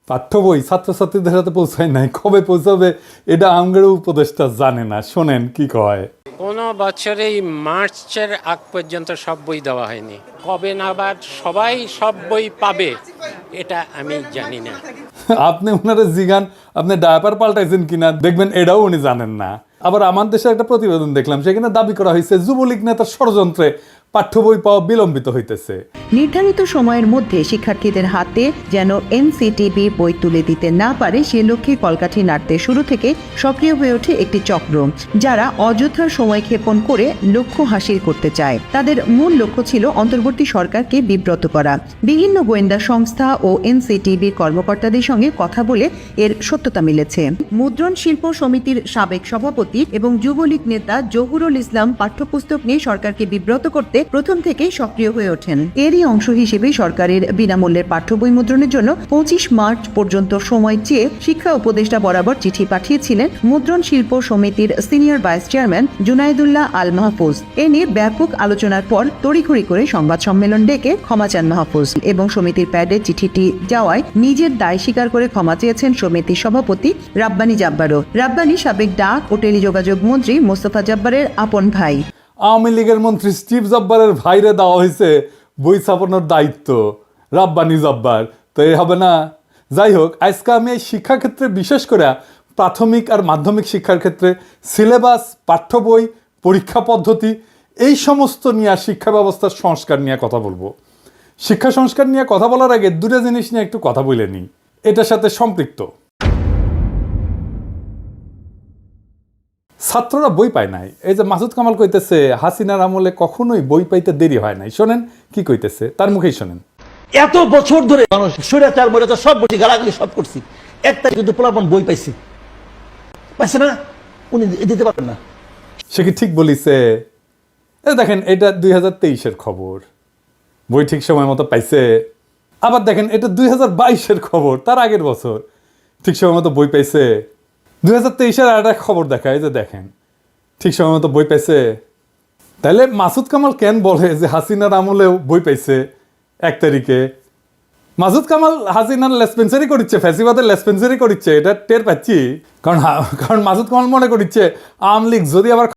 পাঠ্য বই ছাত্রছাত্রীদের হাতে পৌঁছায় নাই, কবে পৌঁছাবে এটা আমগের উপদেষ্টা জানে না। শোনেন কি কয়। কোনো বছরেই মার্চের আগ পর্যন্ত সব বই দেওয়া হয়নি, কবে নাগাদ সবাই সব বই পাবে এটা আমি জানি না। আপনি ওনারা জিগান আপনি ডায়াপার পাল্টাইছেন কিনা, দেখবেন এটাও উনি জানেন না। আবার আমার দেশে একটা প্রতিবেদন দেখলাম, সেখানে দাবি করা হয়েছে যুবলীগ নেতার ষড়যন্ত্রে পাঠ্য বই পাওয়া বিলম্বিত হইতেছে। নির্ধারিত সময়ের মধ্যে শিক্ষার্থীদের হাতে যেন এনসিটিবি বই তুলে দিতে না পারে সে লক্ষ্যে কলকাঠি নাড়তে শুরু থেকে সক্রিয় হয়ে ওঠে একটি চক্র, যারা অযথা সময় ক্ষেপণ করে লক্ষ্য হাসিল করতে চায়। তাদের মূল লক্ষ্য ছিল অন্তর্বর্তী সরকারকে বিব্রত করা। বিভিন্ন গোয়েন্দা সংস্থা ও এনসিটিবির কর্মকর্তাদের সঙ্গে কথা বলে এর সত্যতা মিলেছে। মুদ্রণ শিল্প সমিতির সাবেক সভাপতি এবং যুবলীগ নেতা জহুরুল ইসলাম পাঠ্যপুস্তক নিয়ে সরকারকে বিব্রত করতে প্রথম থেকেই সক্রিয় হয়ে ওঠেন। এরই অংশ হিসেবে সরকারের বিনামূল্যের পাঠ্য বই মুদ্রণের জন্য 25 মার্চ পর্যন্ত সময় চেয়ে শিক্ষা উপদেষ্টা বরাবর চিঠি পাঠিয়েছিলেন মুদ্রণ শিল্প সমিতির সিনিয়র ভাইস চেয়ারম্যান জুনাইদুল্লাহ আল মাহফুজ। এ নিয়ে ব্যাপক আলোচনার পর তড়িঘড়ি করে সংবাদ সম্মেলন ডেকে ক্ষমা চান মাহফুজ এবং সমিতির প্যাডে চিঠিটি যাওয়ায় নিজের দায় স্বীকার করে ক্ষমা চেয়েছেন সমিতির সভাপতি রাব্বানী জাব্বারও। রাব্বানী সাবেক ডাক ও টেলিযোগাযোগ মন্ত্রী মোস্তফা জব্বারের আপন ভাই। আওয়ামী লীগের মন্ত্রী স্টিভ জব্বারের ভাইরে দেওয়া হয়েছে বই ছাপানোর দায়িত্ব, রাব্বানী জব্বার। তো এই হবে না? যাই হোক, আজকে আমি এই শিক্ষাক্ষেত্রে বিশেষ করে প্রাথমিক আর মাধ্যমিক শিক্ষার ক্ষেত্রে সিলেবাস, পাঠ্য বই, পরীক্ষা পদ্ধতি এই সমস্ত নিয়ে শিক্ষা ব্যবস্থার সংস্কার নিয়ে কথা বলবো। শিক্ষা সংস্কার নিয়ে কথা বলার আগে দুটো জিনিস নিয়ে একটু কথা বলে নিই, এটার সাথে সম্পৃক্ত। ছাত্ররা বই পায় নাই। এই যে মাসুদ কামাল কইতেছে হাসিনার আমলে কখনোই বই পাইতে দেরি হয় নাই। শোনেন কি কইতেছে, তার মুখেই শোনেন। এত বছর ধরে মানুষ স্বৈরাচার মৈরাচার সব বলছি, গালাগালি সব করছি, একটা কিন্তু পোলাপন বই পাইছে না, উনি দিতে পারবেন না। সে কি ঠিক বলিছে? দেখেন, এটা 2023-এর খবর, বই ঠিক সময় মতো পাইছে। আবার দেখেন, এটা 2022-এর খবর, তার আগের বছর ঠিক সময় মতো বই পাইছে। 2023-এর আর একটা খবর দেখায় যে দেখেন ঠিক সময় মতো বই পাইছে। তাহলে মাসুদ কামাল কেন বলে যে হাসিনার আমলেও বই পাইছে 1 তারিখে? মাসুদ কামাল হাসিনার লেসপেন্সারি করিচ্ছে, ফ্যাসিবাদের লেসপেন্সারি করিচ্ছে, এটা টের পাচ্ছি। কারণ মাসুদ কামাল মনে করিচ্ছে আওয়ামী লীগ যদি আবার